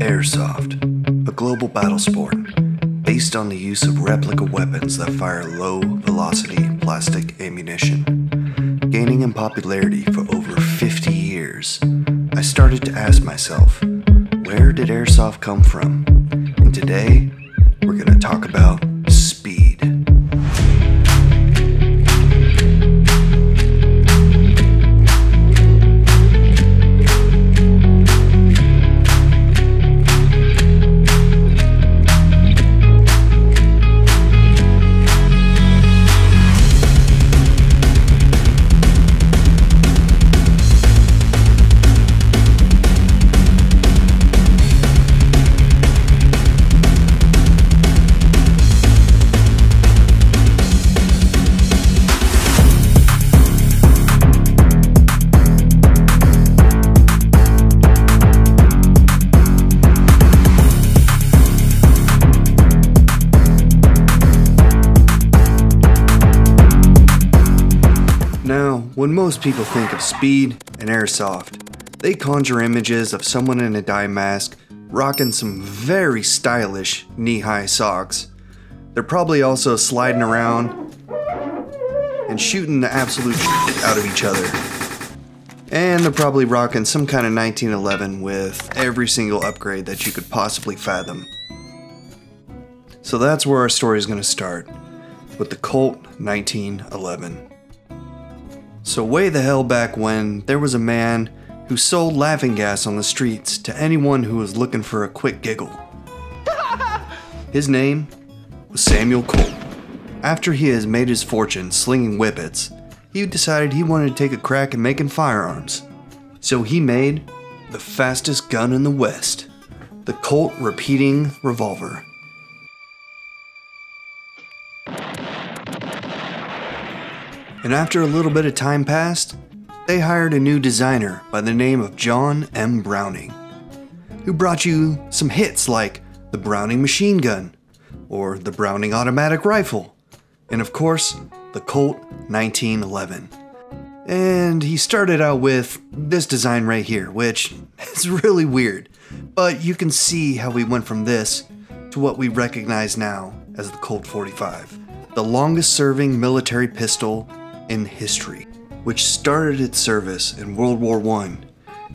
Airsoft, a global battle sport based on the use of replica weapons that fire low-velocity plastic ammunition. Gaining in popularity for over 50 years, I started to ask myself, where did Airsoft come from? And today, we're going to talk about speed. Now, when most people think of speed and airsoft, they conjure images of someone in a dye mask rocking some very stylish knee-high socks. They're probably also sliding around and shooting the absolute shit out of each other. And they're probably rocking some kind of 1911 with every single upgrade that you could possibly fathom. So that's where our story is going to start, with the Colt 1911. So way the hell back when, there was a man who sold laughing gas on the streets to anyone who was looking for a quick giggle. His name was Samuel Colt. After he has made his fortune slinging whippets, he decided he wanted to take a crack at making firearms. So he made the fastest gun in the West, the Colt Repeating Revolver. And after a little bit of time passed, they hired a new designer by the name of John M. Browning, who brought you some hits like the Browning machine gun, or the Browning automatic rifle, and of course, the Colt 1911. And he started out with this design right here, which is really weird, but you can see how we went from this to what we recognize now as the Colt 45, the longest serving military pistol in history, which started its service in World War I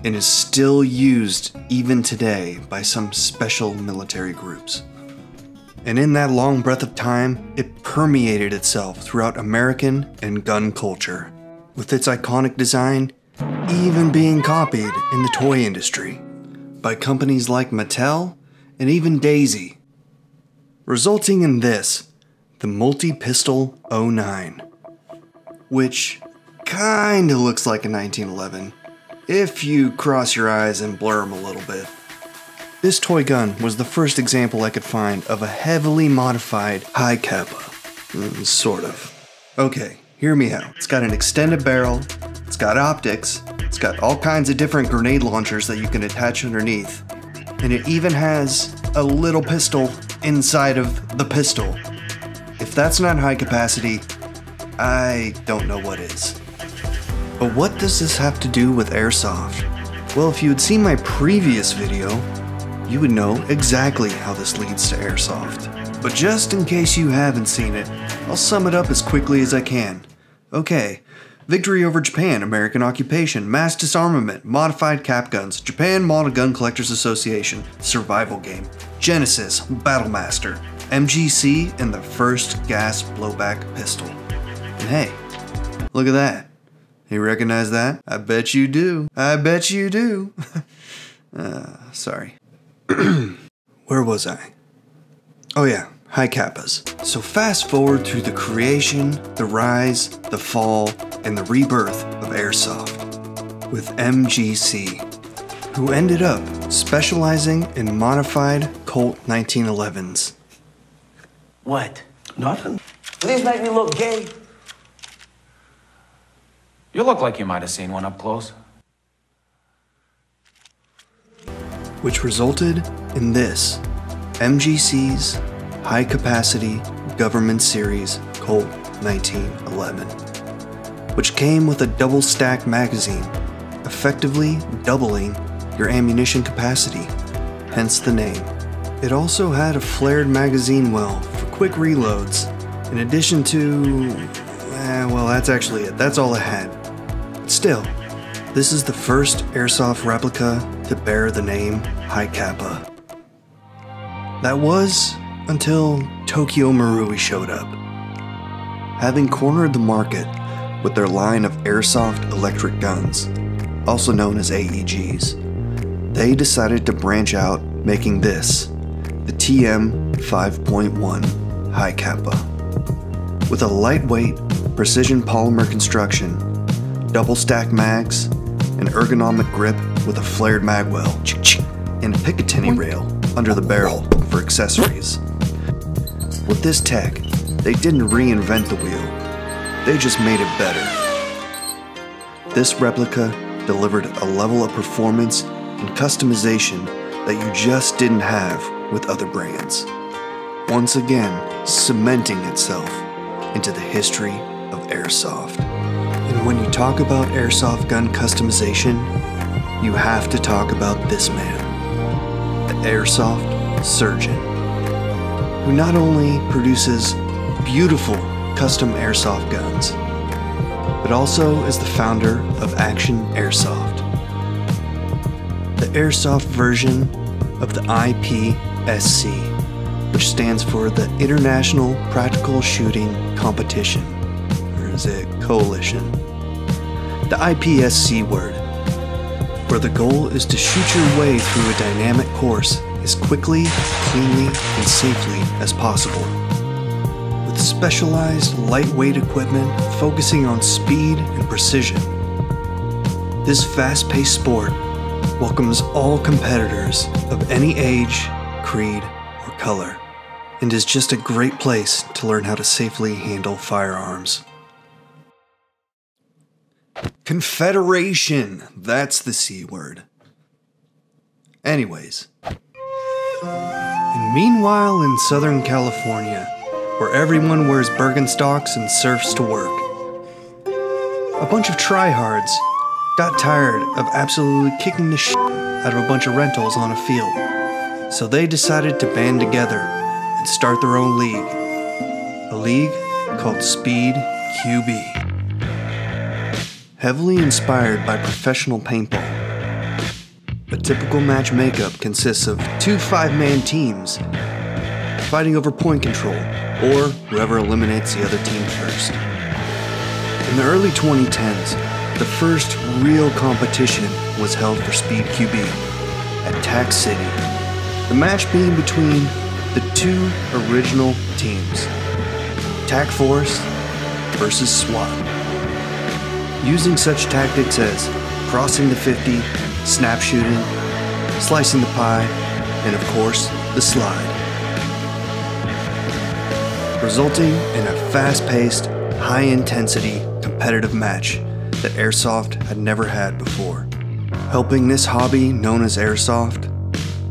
and is still used even today by some special military groups. And in that long breath of time, it permeated itself throughout American and gun culture, with its iconic design even being copied in the toy industry by companies like Mattel and even Daisy, resulting in this, the Multi-Pistol 09. Which kinda looks like a 1911, if you cross your eyes and blur them a little bit. This toy gun was the first example I could find of a heavily modified high kappa. Sort of. Okay, hear me out. It's got an extended barrel, it's got optics, it's got all kinds of different grenade launchers that you can attach underneath, and it even has a little pistol inside of the pistol. If that's not high capacity, I don't know what is. But what does this have to do with airsoft? Well, if you had seen my previous video, you would know exactly how this leads to airsoft. But just in case you haven't seen it, I'll sum it up as quickly as I can. Okay, victory over Japan, American occupation, mass disarmament, modified cap guns, Japan Model Gun Collectors Association, survival game, Genesis, Battlemaster, MGC, and the first gas blowback pistol. And hey, look at that. You recognize that? I bet you do. I bet you do. Sorry. Where was I? Oh yeah, high kappas. So fast forward through the creation, the rise, the fall, and the rebirth of airsoft with MGC, who ended up specializing in modified Colt 1911s. What? Nothing. Please make me look gay. You look like you might have seen one up close. Which resulted in this, MGC's high-capacity government series Colt 1911, which came with a double-stacked magazine, effectively doubling your ammunition capacity. hence the name. It also had a flared magazine well for quick reloads, in addition to... well, that's actually it. That's all it had. Still, this is the first airsoft replica to bear the name Hi-Capa. That was until Tokyo Marui showed up. Having cornered the market with their line of airsoft electric guns, also known as AEGs, they decided to branch out, making this, the TM 5.1 Hi-Capa. With a lightweight, precision polymer construction, double stack mags, an ergonomic grip with a flared magwell, and a Picatinny rail under the barrel for accessories. With this tech, they didn't reinvent the wheel, they just made it better. This replica delivered a level of performance and customization that you just didn't have with other brands, once again cementing itself into the history of airsoft. And when you talk about airsoft gun customization, you have to talk about this man, the airsoft surgeon, who not only produces beautiful custom airsoft guns, but also is the founder of Action Airsoft, the airsoft version of the IPSC, which stands for the International Practical Shooting Competition, or is it Coalition? The IPSC word, where the goal is to shoot your way through a dynamic course as quickly, cleanly, and safely as possible. With specialized lightweight equipment focusing on speed and precision, this fast-paced sport welcomes all competitors of any age, creed, or color, and is just a great place to learn how to safely handle firearms. Confederation, that's the C word. Anyways. And meanwhile in Southern California, where everyone wears Birkenstocks and surfs to work, a bunch of tryhards got tired of absolutely kicking the shit out of a bunch of rentals on a field. So they decided to band together and start their own league. A league called Speed QB. Heavily inspired by professional paintball. A typical match makeup consists of 2 5-man teams fighting over point control, or whoever eliminates the other team first. In the early 2010s, the first real competition was held for Speed QB at Tac City, the match being between the 2 original teams, Tac Force versus SWAT. Using such tactics as crossing the 50, snap shooting, slicing the pie, and of course, the slide. Resulting in a fast-paced, high-intensity, competitive match that Airsoft had never had before, helping this hobby known as Airsoft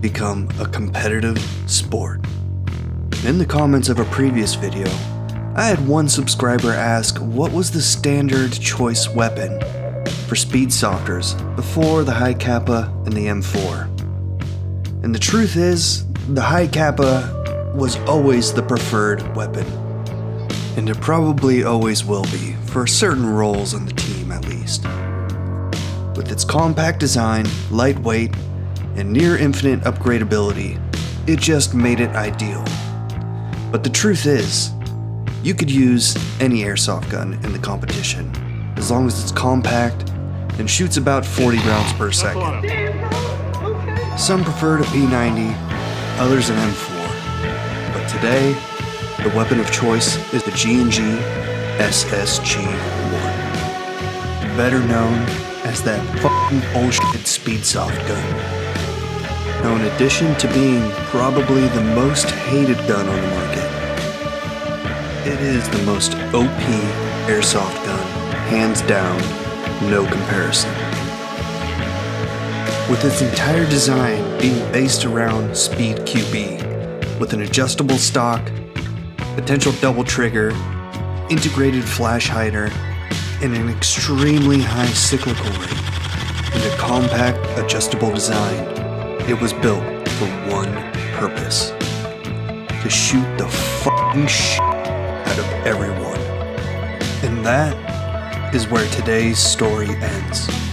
become a competitive sport. In the comments of a previous video, I had one subscriber ask what was the standard choice weapon for speedsofters before the Hi-Capa and the M4. And the truth is, the Hi-Capa was always the preferred weapon, and it probably always will be for certain roles on the team at least. With its compact design, lightweight, and near infinite upgradability, it just made it ideal. But the truth is, you could use any airsoft gun in the competition, as long as it's compact and shoots about 40 rounds per second. Some prefer a P90, others an M4, but today, the weapon of choice is the G&G SSG-1, better known as that fucking bullshit speedsoft gun. Now, in addition to being probably the most hated gun on the market, it is the most OP airsoft gun, hands down, no comparison. With its entire design being based around Speed QB, with an adjustable stock, potential double trigger, integrated flash hider, and an extremely high cyclical rate, and a compact adjustable design, it was built for one purpose: to shoot the fucking shit out of everyone. And that is where today's story ends.